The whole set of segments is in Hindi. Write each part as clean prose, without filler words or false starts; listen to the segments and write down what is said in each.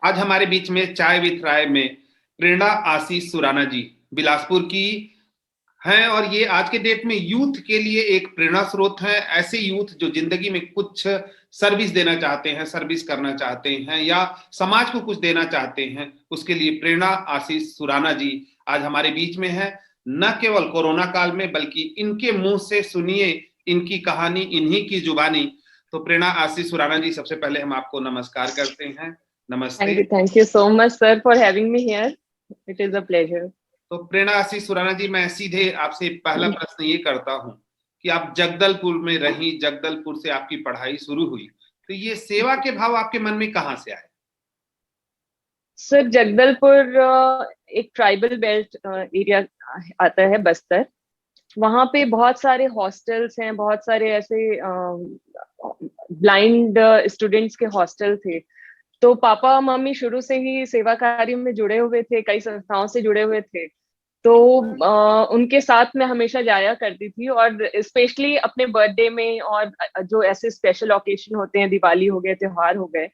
आज हमारे बीच में चाय विथ राय में प्रेरणा आशीष सुराना जी बिलासपुर की हैं, और ये आज के डेट में यूथ के लिए एक प्रेरणा स्रोत है। ऐसे यूथ जो जिंदगी में कुछ सर्विस देना चाहते हैं, सर्विस करना चाहते हैं या समाज को कुछ देना चाहते हैं, उसके लिए प्रेरणा आशीष सुराना जी आज हमारे बीच में है। न केवल कोरोना काल में, बल्कि इनके मुंह से सुनिए इनकी कहानी, इन्हीं की जुबानी। तो प्रेरणा आशीष सुराना जी, सबसे पहले हम आपको नमस्कार करते हैं। नमस्ते। Thank you so much, sir, for having me here. It is a pleasure. तो प्रेरणा आशीष सुराना जी, मैं सीधे आपसे पहला प्रश्न ये करता हूँ कि आप जगदलपुर में रही, जगदलपुर से आपकी पढ़ाई शुरू हुई, तो ये सेवा के भाव आपके मन में कहाँ से आए? सर, जगदलपुर एक ट्राइबल बेल्ट एरिया आता है, बस्तर। वहां पे बहुत सारे हॉस्टल्स हैं, बहुत सारे ऐसे ब्लाइंड स्टूडेंट्स के हॉस्टल थे। तो पापा मम्मी शुरू से ही सेवा कार्य में जुड़े हुए थे, कई संस्थाओं से जुड़े हुए थे। तो उनके साथ मैं हमेशा जाया करती थी, और स्पेशली अपने बर्थडे में और जो ऐसे स्पेशल ओकेशन होते हैं, दिवाली हो गए, त्योहार हो गए,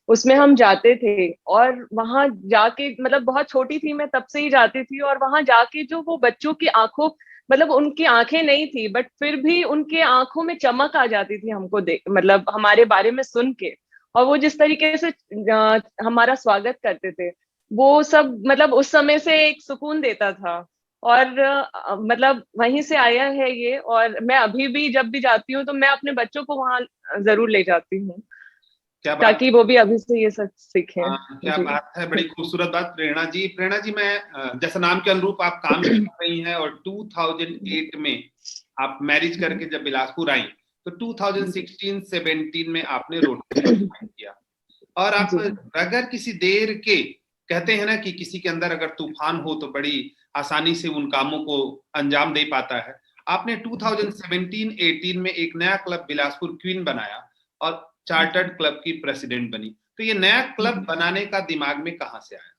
उसमें हम जाते थे। और वहां जाके, मतलब बहुत छोटी थी मैं तब से ही जाती थी, और वहां जाके जो वो बच्चों की आंखों, मतलब उनकी आंखें नहीं थी बट फिर भी उनके आंखों में चमक आ जाती थी हमको देख, मतलब हमारे बारे में सुन के। और वो जिस तरीके से हमारा स्वागत करते थे, वो सब मतलब उस समय से एक सुकून देता था। और मतलब वहीं से आया है ये। और मैं अभी भी जब भी जाती हूँ तो मैं अपने बच्चों को वहां जरूर ले जाती हूँ, क्या बात। ताकि वो भी अभी से ये सब सीखें। क्या जी बात है, बड़ी खूबसूरत बात। प्रेरणा जी, प्रेरणा जी, मैं जैसा नाम के अनुरूप आप काम भी कर रही हैं, और 2008 में आप मैरिज करके जब बिलासपुर आई, तो 2016-17 में आपने रोटरी ज्वाइन किया। और आप जी अगर किसी देर के, कहते हैं ना कि किसी के अंदर अगर तूफान हो तो बड़ी आसानी से उन कामों को अंजाम दे पाता है। आपने 2017-18 में एक नया क्लब बिलासपुर क्वीन बनाया और चार्टर्ड क्लब की प्रेसिडेंट बनी। तो ये नया क्लब बनाने का दिमाग में कहां से आया?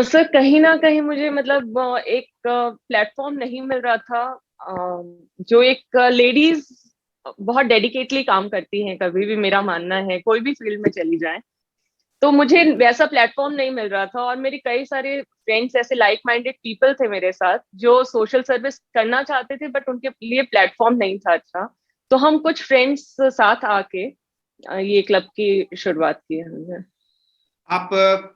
सर, कहीं ना कहीं मुझे मतलब एक प्लेटफॉर्म नहीं मिल रहा था। जो एक लेडीज बहुत डेडिकेटली काम करती हैं, कभी भी मेरा मानना है, कोई भी फील्ड में चली जाए, तो मुझे वैसा प्लेटफॉर्म नहीं मिल रहा था। और मेरे कई सारे फ्रेंड्स, ऐसे लाइक माइंडेड पीपल थे मेरे साथ, जो सोशल सर्विस करना चाहते थे बट उनके लिए प्लेटफॉर्म नहीं था अच्छा। तो हम कुछ फ्रेंड्स साथ आके ये क्लब की शुरुआत की हमने। आप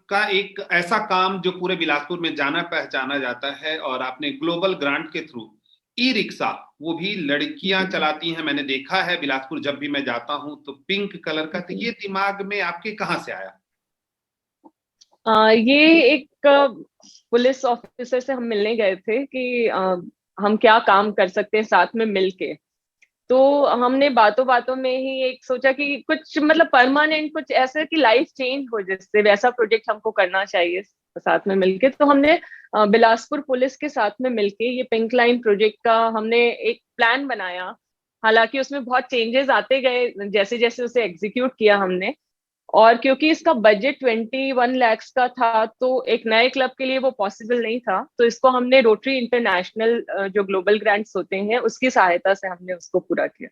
का एक ऐसा काम जो पूरे बिलासपुर में जाना पहचाना जाता है, और आपने ग्लोबल ग्रांट के थ्रू ई रिक्शा, वो भी लड़कियां चलाती हैं, मैंने देखा है बिलासपुर जब भी मैं जाता हूं तो पिंक कलर का। तो ये दिमाग में आपके कहां से आया? ये एक पुलिस ऑफिसर से हम मिलने गए थे कि हम क्या काम कर सकते हैं साथ में मिलके। तो हमने बातों बातों में ही एक सोचा कि कुछ मतलब परमानेंट, कुछ ऐसे कि लाइफ चेंज हो, जिससे वैसा प्रोजेक्ट हमको करना चाहिए साथ में मिलके। तो हमने बिलासपुर पुलिस के साथ में मिलके ये पिंक लाइन प्रोजेक्ट का हमने एक प्लान बनाया। हालांकि उसमें बहुत चेंजेस आते गए जैसे जैसे उसे एग्जीक्यूट किया हमने। और क्योंकि इसका बजट 21 lakhs का था, तो एक नए क्लब के लिए वो पॉसिबल नहीं था। तो इसको हमने रोटरी इंटरनेशनल, जो ग्लोबल ग्रांट्स होते हैं, उसकी सहायता से हमने उसको पूरा किया।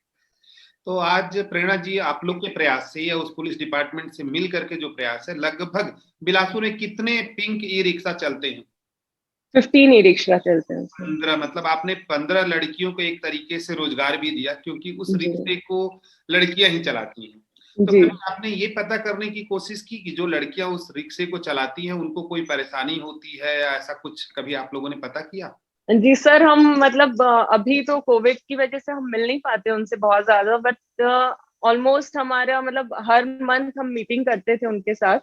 तो आज प्रेरणा जी, आप लोग के प्रयास से या उस पुलिस डिपार्टमेंट से मिल करके जो प्रयास है, लगभग बिलासपुर में कितने पिंक ई रिक्शा चलते हैं? 15 ई रिक्शा चलते हैं उसमें। 15, मतलब आपने 15 लड़कियों को एक तरीके से रोजगार भी दिया, क्योंकि उस जी रिक्शे को लड़कियां ही चलाती हैं। तो जी। कभी आपने ये पता करने की कोशिश की कि जो लड़कियां उस रिक्शे को चलाती हैं उनको कोई परेशानी होती है, या ऐसा कुछ कभी आप लोगों ने पता किया? जी सर, हम मतलब अभी तो कोविड की वजह से हम मिल नहीं पाते उनसे बहुत ज्यादा, बट ऑलमोस्ट हमारा मतलब हर मंथ हम मीटिंग करते थे उनके साथ,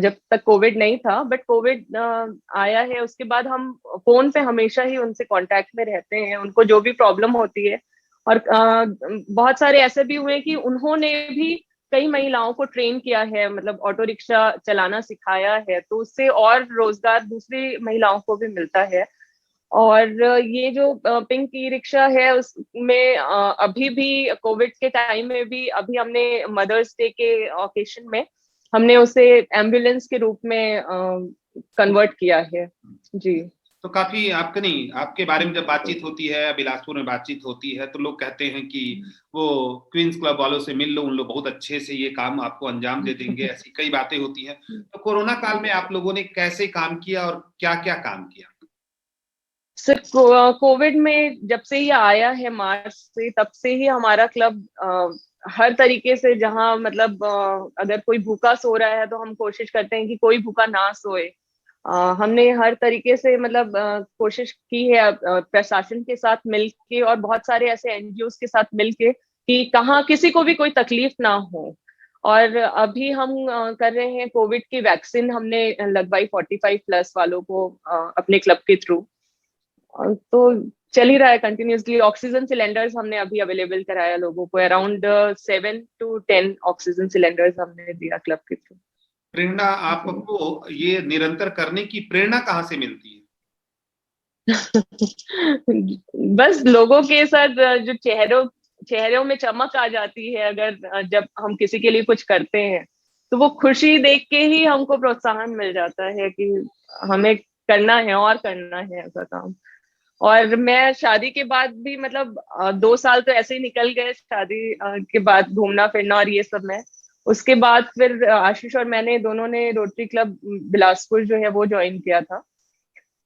जब तक कोविड नहीं था। बट कोविड आया है, उसके बाद हम फोन पे हमेशा ही उनसे कांटेक्ट में रहते हैं, उनको जो भी प्रॉब्लम होती है। और बहुत सारे ऐसे भी हुए कि उन्होंने भी कई महिलाओं को ट्रेन किया है, मतलब ऑटो रिक्शा चलाना सिखाया है, तो उससे और रोजगार दूसरी महिलाओं को भी मिलता है। और ये जो पिंक ई रिक्शा है, उसमें अभी भी कोविड के टाइम में भी अभी हमने मदर्स डे के ओकेशन में हमने उसे एम्बुलेंस के रूप में कन्वर्ट किया है। जी तो काफी आपके नहीं, आपके बारे में जब बातचीत होती है, बिलासपुर में बातचीत होती है, तो लोग कहते हैं कि वो क्वींस क्लब वालों से मिल लो, उन लोग बहुत अच्छे से ये काम आपको अंजाम दे देंगे, ऐसी कई बातें होती हैं। तो कोरोना काल में आप लोगों ने कैसे काम किया और क्या क्या काम किया? सर कोविड में जब से ये आया है मार्च से, तब से ही हमारा क्लब हर तरीके से, जहां मतलब अगर कोई भूखा सो रहा है तो हम कोशिश करते हैं कि कोई भूखा ना सोए। हमने हर तरीके से मतलब कोशिश की है प्रशासन के साथ मिलके और बहुत सारे ऐसे एनजीओ के साथ मिलके कि कहाँ किसी को भी कोई तकलीफ ना हो। और अभी हम कर रहे हैं कोविड की वैक्सीन, हमने लगवाई 45+ वालों को अपने क्लब के थ्रू। तो चल ही रहा है कंटिन्यूसली। ऑक्सीजन सिलेंडर्स हमने अभी अवेलेबल कराया लोगों को, अराउंड 7 to 10 ऑक्सीजन सिलेंडर्स हमने दिया क्लब के थ्रू। प्रेरणा, आपको ये निरंतर करने की प्रेरणा कहाँ से मिलती है? बस लोगों के साथ जो चेहरों में चमक आ जाती है, अगर जब हम किसी के लिए कुछ करते हैं तो वो खुशी देख के ही हमको प्रोत्साहन मिल जाता है कि हमें करना है और करना है ऐसा काम। और मैं शादी के बाद भी मतलब 2 साल तो ऐसे ही निकल गए शादी के बाद, घूमना फिरना और ये सब में। उसके बाद फिर आशीष और मैंने दोनों ने रोटरी क्लब बिलासपुर जो है वो ज्वाइन किया था।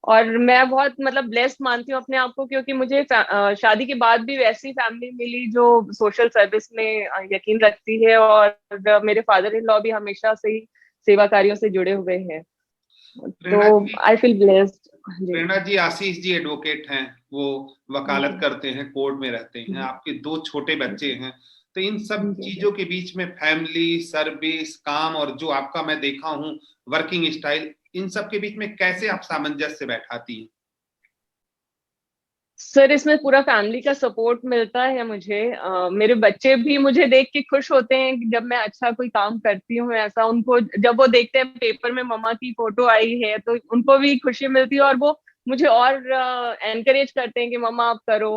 और मैं बहुत मतलब ब्लेस्ड मानती हूँ अपने आप को, क्योंकि मुझे शादी के बाद भी वैसी फैमिली मिली जो सोशल सर्विस में यकीन रखती है। और मेरे फादर इन लॉ भी हमेशा से ही सेवा कार्यों से जुड़े हुए हैं, प्रेरणा तो जी, आई फील ब्लेस्ड। जी प्रेरणा जी, आशीष जी एडवोकेट हैं, वो वकालत जी करते हैं, कोर्ट में रहते हैं, जी आपके 2 छोटे बच्चे हैं। तो इन सब जी चीजों के बीच में फैमिली, सर्विस, काम और जो आपका मैं देखा हूँ वर्किंग स्टाइल, इन सब के बीच में कैसे आप सामंजस्य बैठाती हैं? सर, इसमें पूरा फैमिली का सपोर्ट मिलता है मुझे। मेरे बच्चे भी मुझे देख के खुश होते हैं कि जब मैं अच्छा कोई काम करती हूँ ऐसा। उनको जब वो देखते हैं पेपर में मम्मा की फोटो आई है तो उनको भी खुशी मिलती है, और वो मुझे और एनकरेज करते हैं कि मम्मा आप करो,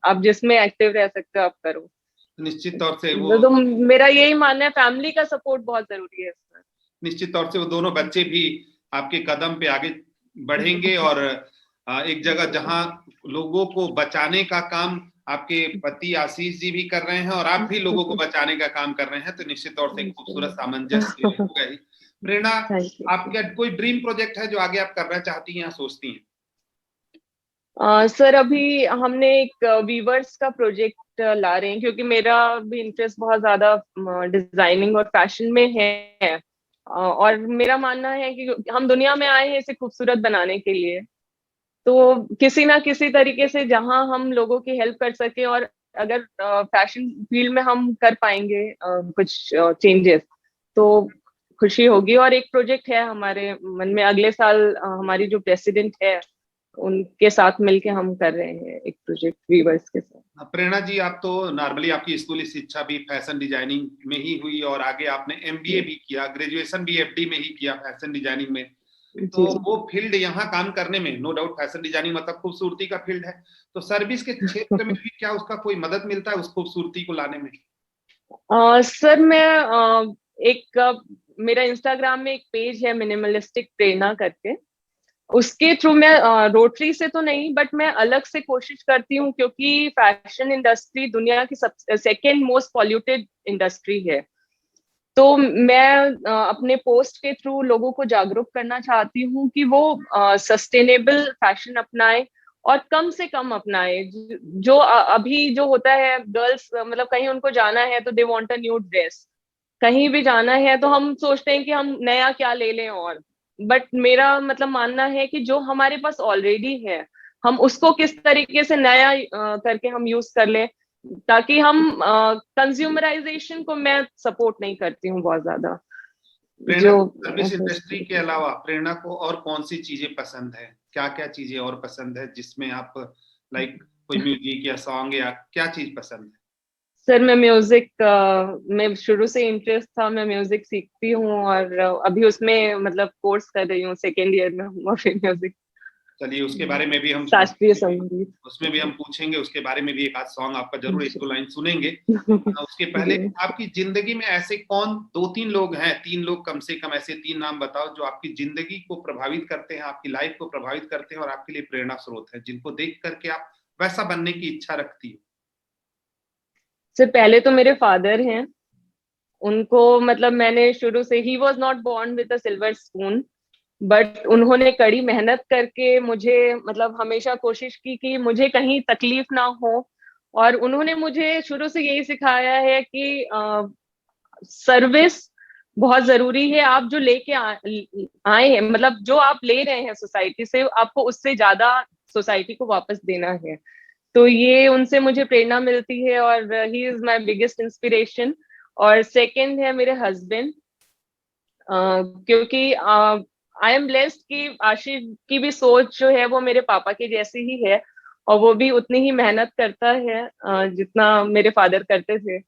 आप जिसमें एक्टिव रह सकते हो आप करो। निश्चित तौर से वो तो मेरा यही मानना है, फैमिली का सपोर्ट बहुत जरूरी है सर। निश्चित तौर से वो दोनों बच्चे भी आपके कदम पे आगे बढ़ेंगे, और एक जगह जहां लोगों को बचाने का काम आपके पति आशीष जी भी कर रहे हैं और आप भी लोगों को बचाने का काम कर रहे हैं, तो निश्चित तौर से एक खूबसूरत सामंजस्य होगा ही। प्रेरणा, थैंक यू। आपका कोई ड्रीम प्रोजेक्ट है जो आगे आप करना चाहती हैं या सोचती हैं? सर, अभी हमने एक वीवर्स का प्रोजेक्ट ला रहे हैं, क्योंकि मेरा भी इंटरेस्ट बहुत ज्यादा डिजाइनिंग और फैशन में है। और मेरा मानना है कि हम दुनिया में आए हैं इसे खूबसूरत बनाने के लिए। तो किसी ना किसी तरीके से जहां हम लोगों की हेल्प कर सके, और अगर फैशन फील्ड में हम कर पाएंगे कुछ चेंजेस, तो खुशी होगी। और एक प्रोजेक्ट है हमारे मन में, अगले साल हमारी जो प्रेसिडेंट है उनके साथ मिलके हम कर रहे हैं एक प्रोजेक्ट वीवर्स के साथ। प्रेरणा जी, आप तो नॉर्मली आपकी स्कूली शिक्षा भी फैशन डिजाइनिंग में ही हुई और आगे आपने एमबीए भी किया, ग्रेजुएशन भी एफडी में ही किया फैशन डिजाइनिंग में। तो जी वो फील्ड यहाँ काम करने में, नो डाउट फैशन डिजाइनिंग मतलब खूबसूरती का फील्ड है, तो सर्विस के क्षेत्र में भी क्या उसका कोई मदद मिलता है उस खूबसूरती को लाने में? सर, मैं एक मेरा इंस्टाग्राम में एक पेज है मिनिमलिस्टिक प्रेरणा करके, उसके थ्रू मैं रोटरी से तो नहीं बट मैं अलग से कोशिश करती हूँ, क्योंकि फैशन इंडस्ट्री दुनिया की सब सेकेंड मोस्ट पॉल्यूटेड इंडस्ट्री है। तो मैं अपने पोस्ट के थ्रू लोगों को जागरूक करना चाहती हूँ कि वो सस्टेनेबल फैशन अपनाए और कम से कम अपनाए। जो अभी जो होता है, गर्ल्स मतलब कहीं उनको जाना है तो they want a new dress, कहीं भी जाना है तो हम सोचते हैं कि हम नया क्या ले लें। और बट मेरा मतलब मानना है कि जो हमारे पास ऑलरेडी है हम उसको किस तरीके से नया करके हम यूज कर लें, ताकि हम कंज्यूमराइजेशन को मैं सपोर्ट नहीं करती हूँ बहुत ज्यादा। प्रेरणा, जो सर्विस इंडस्ट्री के अलावा प्रेरणा को और कौन सी चीजें पसंद है? क्या क्या चीजें और पसंद है जिसमें आप लाइक कोई म्यूजिक या सॉन्ग या क्या चीज पसंद है? सर, मैं म्यूजिक में शुरू से इंटरेस्ट था, मैं म्यूजिक सीखती हूँ और अभी उसमें मतलब कोर्स कर रही हूँ, सेकेंड ईयर में हूँ अभी म्यूजिक। चलिए उसके बारे में भी हम शास्त्रीय संगीत, उसमें भी हम पूछेंगे, उसके बारे में भी एक आध सॉन्ग आपका जरूर एक दो लाइन सुनेंगे। उसके पहले जी। आपकी जिंदगी में ऐसे कौन दो तीन लोग हैं, तीन लोग कम से कम, ऐसे तीन नाम बताओ जो आपकी जिंदगी को प्रभावित करते हैं, आपकी लाइफ को प्रभावित करते हैं और आपके लिए प्रेरणा स्रोत है, जिनको देख करके आप वैसा बनने की इच्छा रखती हो। सबसे पहले तो मेरे फादर हैं। उनको मतलब मैंने शुरू से, he was not born with a silver spoon, but उन्होंने कड़ी मेहनत करके मुझे मतलब हमेशा कोशिश की कि मुझे कहीं तकलीफ ना हो। और उन्होंने मुझे शुरू से यही सिखाया है कि सर्विस बहुत जरूरी है। आप जो आए हैं, मतलब जो आप ले रहे हैं सोसाइटी से, आपको उससे ज्यादा सोसाइटी को वापस देना है। तो ये उनसे मुझे प्रेरणा मिलती है और ही इज माय बिगेस्ट इंस्पिरेशन। और सेकंड है मेरे हस्बैंड, क्योंकि आई एम ब्लेस्ड कि आशीष की भी सोच जो है वो मेरे पापा के जैसी ही है, और वो भी उतनी ही मेहनत करता है जितना मेरे फादर करते थे।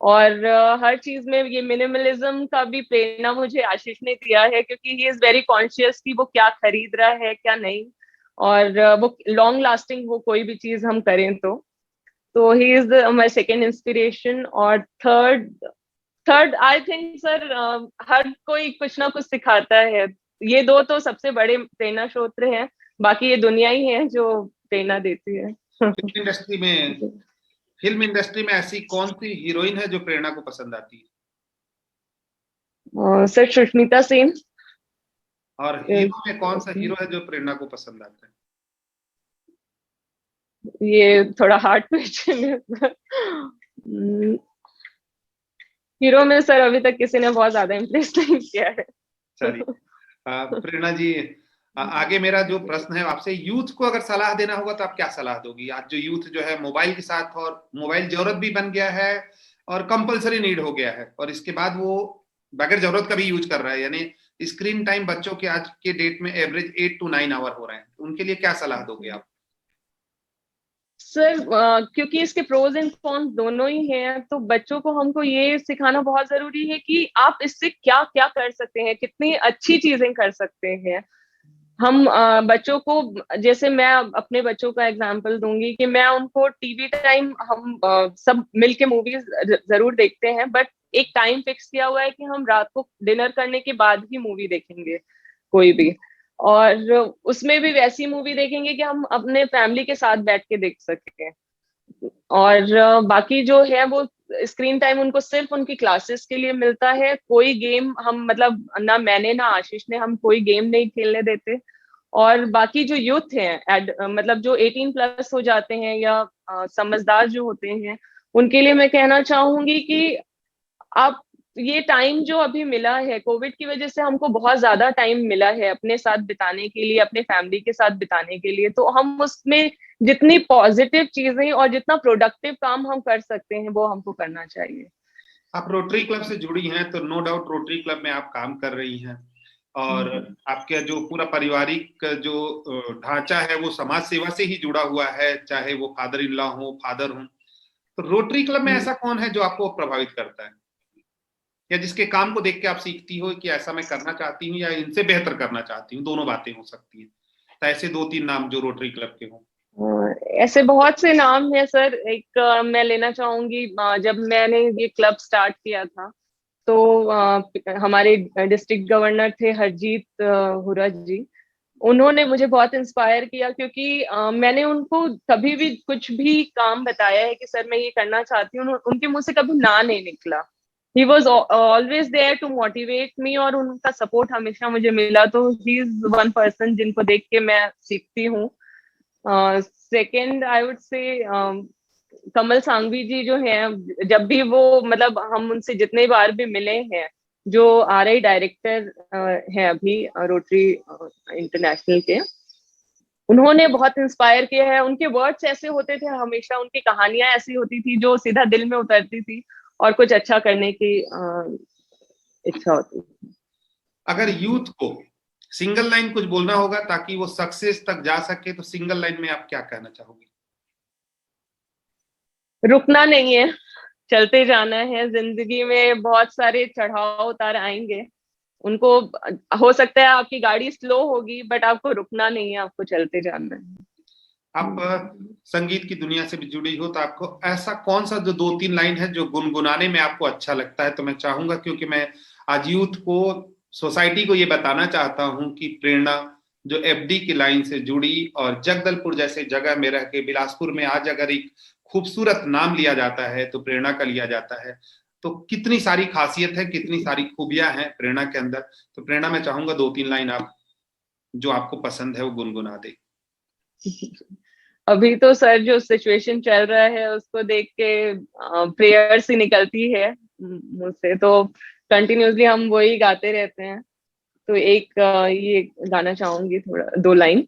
और हर चीज में ये मिनिमलिज्म का भी प्रेरणा मुझे आशीष ने दिया है, क्योंकि ही इज वेरी कॉन्शियस कि वो क्या खरीद रहा है क्या नहीं, और वो लॉन्ग लास्टिंग वो कोई भी चीज हम करें तो he is my second inspiration. और third third I think sir, हर कोई कुछ ना कुछ सिखाता है। ये दो तो सबसे बड़े प्रेरणा स्रोत हैं, बाकी ये दुनिया ही है जो प्रेरणा देती है। फिल्म इंडस्ट्री में फिल्म इंडस्ट्री में ऐसी कौन सी हीरोइन है जो प्रेरणा को पसंद आती है? सर सुष्मिता सेन। और हीरो में कौन सा हीरो है जो प्रेरणा को पसंद आता है? ये थोड़ा हार्ड क्वेश्चन है। हीरो में सर अभी तक किसी ने बहुत ज्यादा इम्प्रेस नहीं किया है। चलिए प्रेरणा जी, आगे मेरा जो प्रश्न है आपसे, यूथ को अगर सलाह देना होगा तो आप क्या सलाह दोगी? आज जो यूथ जो है मोबाइल के साथ, और मोबाइल जरूरत भी बन गया है और कंपलसरी नीड हो गया है, और इसके बाद वो बगैर जरूरत का भी यूज कर रहा है, यानी स्क्रीन टाइम बच्चों के आज के डेट में एवरेज 8 to 9 आवर हो रहे हैं, उनके लिए क्या सलाह दोगे आप? सर क्योंकि इसके प्रोज एंड कॉन्स दोनों ही हैं, तो बच्चों को हमको ये सिखाना बहुत जरूरी है कि आप इससे क्या क्या कर सकते हैं, कितनी अच्छी चीजें कर सकते हैं। हम बच्चों को, जैसे मैं अपने बच्चों का एग्जांपल दूंगी कि मैं उनको टीवी टाइम, हम सब मिलके मूवीज जरूर देखते हैं, बट एक टाइम फिक्स किया हुआ है कि हम रात को डिनर करने के बाद ही मूवी देखेंगे कोई भी। और उसमें भी वैसी मूवी देखेंगे कि हम अपने फैमिली के साथ बैठ के देख सकें। और बाकी जो है वो स्क्रीन टाइम उनको सिर्फ उनकी क्लासेस के लिए मिलता है। कोई गेम हम, मतलब ना मैंने ना आशीष ने, हम कोई गेम नहीं खेलने देते। और बाकी जो यूथ हैं, मतलब जो 18+ हो जाते हैं या समझदार जो होते हैं, उनके लिए मैं कहना चाहूंगी कि आप, ये टाइम जो अभी मिला है कोविड की वजह से, हमको बहुत ज्यादा टाइम मिला है अपने साथ बिताने के लिए, अपने फैमिली के साथ बिताने के लिए। तो हम उसमें जितनी पॉजिटिव चीजें और जितना प्रोडक्टिव काम हम कर सकते हैं वो हमको करना चाहिए। आप रोटरी क्लब से जुड़ी हैं, तो नो डाउट रोटरी क्लब में आप काम कर रही हैं, और आपका जो पूरा पारिवारिक जो ढांचा है वो समाज सेवा से ही जुड़ा हुआ है, चाहे वो फादर इन लॉ हो, फादर हो। तो रोटरी क्लब में ऐसा कौन है जो आपको प्रभावित करता है, या जिसके काम को देख के आप सीखती हो कि ऐसा मैं करना चाहती हूँ या इनसे बेहतर करना चाहती हूँ? दोनों बातें हो सकती हैं। तो ऐसे दो तीन नाम जो रोटरी क्लब के हो। ऐसे बहुत से नाम हैं सर। एक मैं लेना चाहूंगी, जब मैंने ये क्लब स्टार्ट किया था तो हमारे डिस्ट्रिक्ट गवर्नर थे हरजीत हुर्रा जी। उन्होंने मुझे बहुत इंस्पायर किया, क्योंकि मैंने उनको कभी भी कुछ भी काम बताया है कि सर मैं ये करना चाहती हूँ, उनके मुंह से कभी ना नहीं निकला। He was always there to motivate me, और उनका सपोर्ट हमेशा मुझे मिला। तो ही इज वन पर्सन जिनको देख के मैं सीखती हूँ। सेकेंड आई वुड से कमल सांघवी जी जो हैं, जब भी वो, मतलब हम उनसे जितने बार भी मिले हैं, जो RI डायरेक्टर हैं अभी रोटरी इंटरनेशनल के, उन्होंने बहुत इंस्पायर किया है। उनके वर्ड्स ऐसे होते थे हमेशा, उनकी कहानियां ऐसी होती थी जो सीधा दिल में उतरती थी और कुछ अच्छा करने की इच्छा होती थी। अगर यूथ को सिंगल लाइन कुछ बोलना होगा ताकि वो सक्सेस तक जा सके, तो सिंगल लाइन में आप क्या कहना चाहोगे? रुकना नहीं है, चलते जाना है। जिंदगी में बहुत सारे चढ़ाव उतार आएंगे, उनको हो सकता है आपकी गाड़ी स्लो होगी बट आपको रुकना नहीं है, आपको चलते जाना है। आप संगीत की दुनिया से भी जुड़ी हो, तो आपको ऐसा कौन सा जो 2-3 लाइन है जो गुनगुनाने में आपको अच्छा लगता है? तो मैं चाहूंगा, क्योंकि मैं आज यूथ को, सोसाइटी को ये बताना चाहता हूं कि प्रेरणा जो एफडी की लाइन से जुड़ी और जगदलपुर जैसे जगह में रह के, बिलासपुर में आज अगर एक खूबसूरत नाम लिया जाता है तो प्रेरणा का लिया जाता है। तो कितनी सारी खासियत है, कितनी सारी खूबियां हैं प्रेरणा के अंदर। तो प्रेरणा, मैं चाहूंगा 2-3 लाइन आप जो आपको पसंद है वो गुनगुना दे। अभी तो सर जो सिचुएशन चल रहा है उसको देख के प्रेयर्स ही निकलती है मुझसे, तो कंटिन्यूसली हम वही गाते रहते हैं। तो एक ये गाना चाहूंगी, थोड़ा 2 लाइन।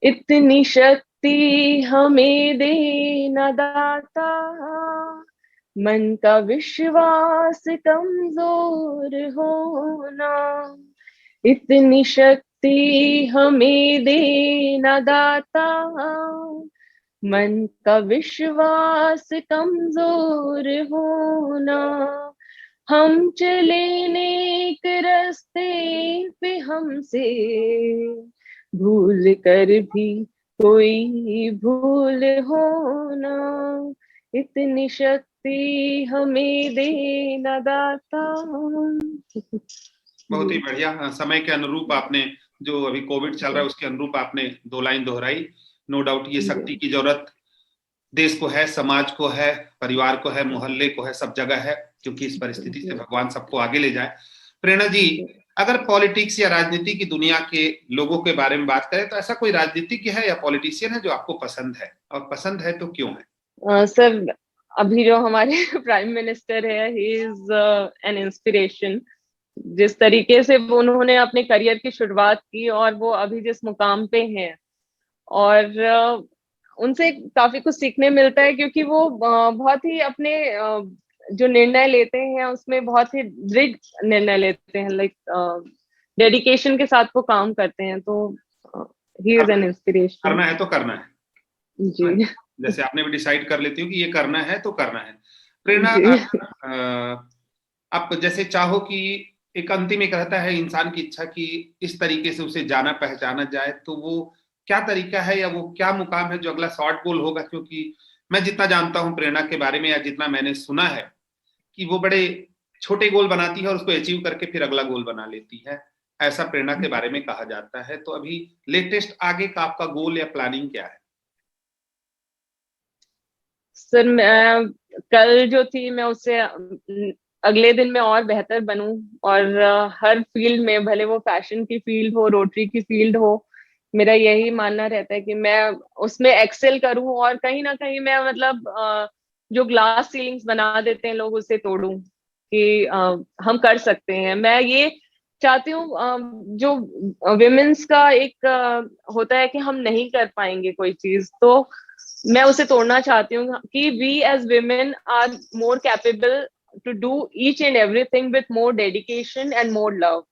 इतनी शक्ति हमें देना दाता, मन का विश्वास कमजोर होना। इतनी शक्ति हमें देना दाता, मन का विश्वास कमजोर होना। हम चले नेक रास्ते पे हमसे भूल कर भी कोई भूल होना। इतनी शक्ति हमें देना दाता। बहुत ही बढ़िया। हाँ, समय के अनुरूप आपने, जो अभी कोविड चल रहा है उसके अनुरूप आपने 2 लाइन दोहराई। नो डाउट ये शक्ति की जरूरत देश को है, समाज को है, परिवार को है, मोहल्ले को है, सब जगह है, क्योंकि इस परिस्थिति से भगवान सबको आगे ले जाए। प्रेरणा जी, अगर पॉलिटिक्स या राजनीति की दुनिया के लोगों के बारे में बात करें, तो ऐसा कोई राजनीतिक है या पॉलिटिशियन है जो आपको पसंद है, और पसंद है तो क्यों है? सर, अभी जो हमारे प्राइम मिनिस्टर है, ही इज एन इंस्पिरेशन। जिस तरीके से वो उन्होंने अपने करियर की शुरुआत की और वो अभी जिस मुकाम पे हैं, और उनसे काफी कुछ सीखने मिलता है, क्योंकि वो बहुत ही अपने जो निर्णय लेते हैं उसमें बहुत ही दृढ़ निर्णय लेते हैं, लाइक डेडिकेशन के साथ वो काम करते हैं। तो ही इज एन इंस्पिरेशन। करना है तो करना है जी। जैसे आपने भी डिसाइड कर लेती हो कि ये करना है तो करना है। प्रेरणा, आप जैसे चाहो कि एक अंतिम एक रहता है इंसान की इच्छा कि इस तरीके से उसे जाना पहचाना जाए, तो वो क्या तरीका है या वो क्या मुकाम है जो अगला शॉर्ट गोल होगा? क्योंकि मैं जितना जानता हूं प्रेरणा के बारे में, या जितना मैंने सुना है, कि वो बड़े छोटे गोल बनाती है और उसको अचीव करके फिर अगला गोल बना लेती है। ऐसा प्रेरणा के बारे में कहा जाता है। तो अभी लेटेस्ट आगे का आपका गोल या प्लानिंग क्या है? सर, मैं कल जो थी मैं उससे अगले दिन में और बेहतर बनूं, और हर फील्ड में, भले वो फैशन की फील्ड हो, रोटरी की फील्ड हो, मेरा यही मानना रहता है कि मैं उसमें एक्सेल करूं, और कहीं ना कहीं मैं मतलब जो ग्लास सीलिंग्स बना देते हैं लोग उसे तोड़ूं, कि हम कर सकते हैं। मैं ये चाहती हूँ, जो विमेन्स का एक होता है कि हम नहीं कर पाएंगे कोई चीज, तो मैं उसे तोड़ना चाहती हूँ कि we as women are more capable to do each and everything with more dedication and more love.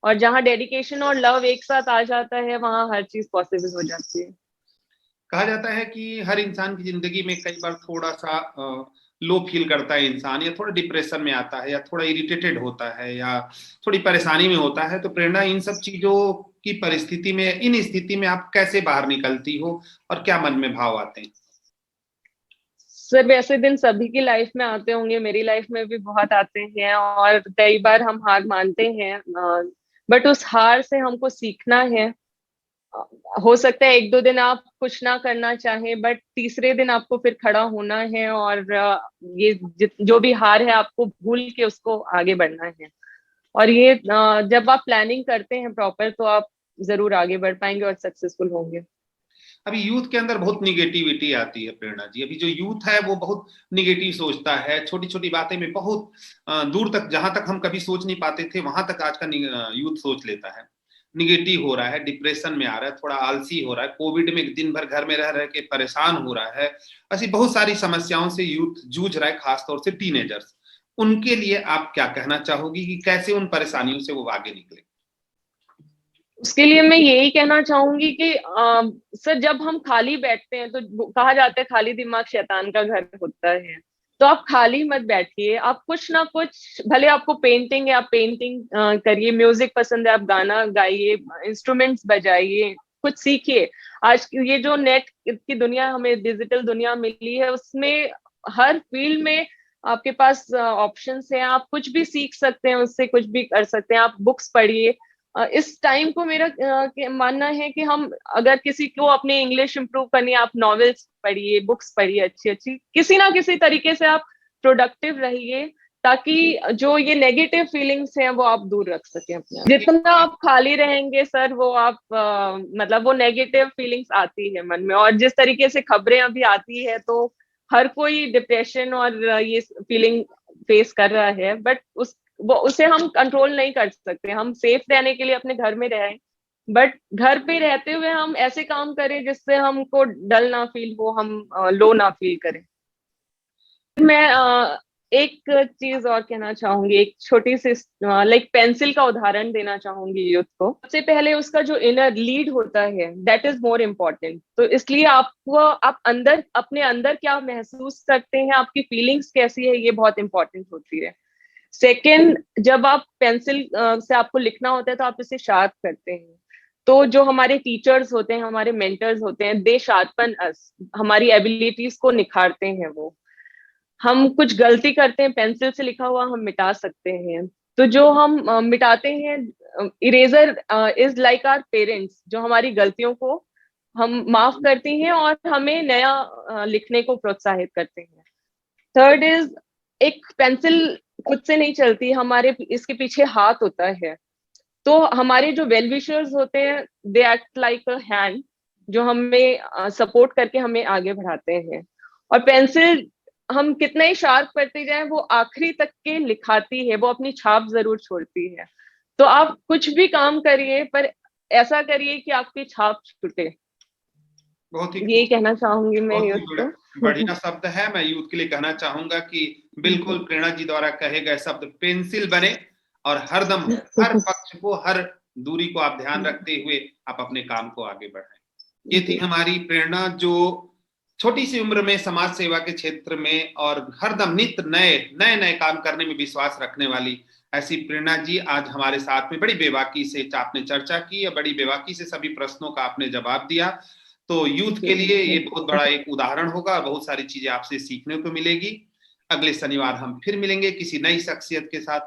और जहाँ डेडिकेशन और लव एक साथ आ जाता है, वहां हर चीज पॉसिबल हो जाती है। कहा जाता है कि हर इंसान की जिंदगी में कई बार थोड़ा सा लो फील करता है इंसान, या थोड़ा डिप्रेशन में आता है, या थोड़ा इरिटेटेड होता है, या थोड़ी परेशानी में होता है। तो प्रेरणा, इन सब चीजों की परिस्थिति में, इन स्थिति में आप कैसे बाहर निकलती हो और क्या मन में भाव आते हैं? सर, वैसे दिन सभी की लाइफ में आते होंगे, मेरी लाइफ में भी बहुत आते हैं, और कई बार हम हार मानते हैं, बट उस हार से हमको सीखना है। हो सकता है 1-2 दिन आप कुछ ना करना चाहें, बट तीसरे दिन आपको फिर खड़ा होना है, और ये जो भी हार है आपको भूल के उसको आगे बढ़ना है। और ये जब आप प्लानिंग करते हैं प्रॉपर, तो आप जरूर आगे बढ़ पाएंगे और सक्सेसफुल होंगे। अभी यूथ के अंदर बहुत निगेटिविटी आती है प्रेरणा जी। अभी जो यूथ है वो बहुत निगेटिव सोचता है, छोटी छोटी बातें में बहुत दूर तक, जहां तक हम कभी सोच नहीं पाते थे वहां तक आज का यूथ सोच लेता है। निगेटिव हो रहा है, डिप्रेशन में आ रहा है, थोड़ा आलसी हो रहा है, कोविड में दिन भर घर में रह रह के परेशान हो रहा है। ऐसी बहुत सारी समस्याओं से यूथ जूझ रहा है, खासतौर से टीनेजर्स। उनके लिए आप क्या कहना चाहोगी कि कैसे उन परेशानियों से वो आगे निकले? उसके लिए मैं यही कहना चाहूंगी कि सर, जब हम खाली बैठते हैं तो कहा जाता है खाली दिमाग शैतान का घर होता है। तो आप खाली मत बैठिए, आप कुछ ना कुछ, भले आपको पेंटिंग है आप पेंटिंग करिए, म्यूजिक पसंद है आप गाना गाइए, इंस्ट्रूमेंट्स बजाइए, कुछ सीखिए। आज ये जो नेट की दुनिया, हमें डिजिटल दुनिया मिली है, उसमें हर फील्ड में आपके पास ऑप्शंस हैं, आप कुछ भी सीख सकते हैं, उससे कुछ भी कर सकते हैं। आप बुक्स पढ़िए। इस टाइम को मेरा मानना है कि हम, अगर किसी को अपनी इंग्लिश इंप्रूव करनी है, आप नॉवेल्स पढ़िए, बुक्स पढ़िए अच्छी अच्छी, किसी ना किसी तरीके से आप प्रोडक्टिव रहिए, ताकि जो ये नेगेटिव फीलिंग्स हैं वो आप दूर रख सकें अपने आप। जितना आप खाली रहेंगे सर, वो आप मतलब वो नेगेटिव फीलिंग्स आती है मन में, और जिस तरीके से खबरें अभी आती है, तो हर कोई डिप्रेशन और ये फीलिंग फेस कर रहा है, बट उसे हम कंट्रोल नहीं कर सकते। हम सेफ रहने के लिए अपने घर में रहें, बट घर पे रहते हुए हम ऐसे काम करें जिससे हमको डल ना फील हो, हम लो ना फील करें। मैं एक चीज और कहना चाहूंगी, एक छोटी सी लाइक पेंसिल का उदाहरण देना चाहूंगी यूथ को। सबसे पहले उसका जो इनर लीड होता है, दैट इज मोर इम्पोर्टेंट। तो इसलिए आपको, आप अंदर, अपने अंदर क्या महसूस करते हैं, आपकी फीलिंग्स कैसी है, ये बहुत इंपॉर्टेंट होती है। सेकेंड, जब आप पेंसिल से आपको लिखना होता है तो आप इसे शार्प करते हैं। तो जो हमारे टीचर्स होते हैं, हमारे मेंटर्स होते हैं, दे शार्पन अस, हमारी एबिलिटीज को निखारते हैं वो। हम कुछ गलती करते हैं, पेंसिल से लिखा हुआ हम मिटा सकते हैं। तो जो हम मिटाते हैं, eraser is like our parents, जो हमारी गलतियों को हम माफ करती हैं और हमें नया लिखने को प्रोत्साहित करते हैं। थर्ड इज, एक पेंसिल खुद से नहीं चलती, हमारे इसके पीछे हाथ होता है। तो हमारे जो वेल विशर्स होते हैं, they act like a hand, जो हमें सपोर्ट करके हमें आगे बढ़ाते हैं। और पेंसिल हम कितना ही शार्प करते जाएं, वो आखिरी तक के लिखाती है, वो अपनी छाप जरूर छोड़ती है। तो आप कुछ भी काम करिए, पर ऐसा करिए कि आपकी छाप छूटे। बहुत ही यही कहना चाहूंगी मैं बहुत ही यूथ को। बढ़िया शब्द है। मैं यूथ के लिए कहना चाहूंगा कि बिल्कुल प्रेरणा जी द्वारा कहे गए शब्द पेंसिल बने, और हरदम हर पक्ष को, हर दूरी को आप ध्यान रखते हुए आप अपने काम को आगे बढ़ाएं। ये थी हमारी प्रेरणा, जो छोटी सी उम्र में समाज सेवा के क्षेत्र में और हरदम नित्य नए नए नए काम करने में विश्वास रखने वाली ऐसी प्रेरणा जी आज हमारे साथ में बड़ी बेबाकी से आपने चर्चा की, या बड़ी बेबाकी से सभी प्रश्नों का आपने जवाब दिया। तो यूथ के लिए ये बहुत बड़ा एक उदाहरण होगा, बहुत सारी चीजें आपसे सीखने को मिलेगी। अगले शनिवार हम फिर मिलेंगे किसी नई शख्सियत के साथ।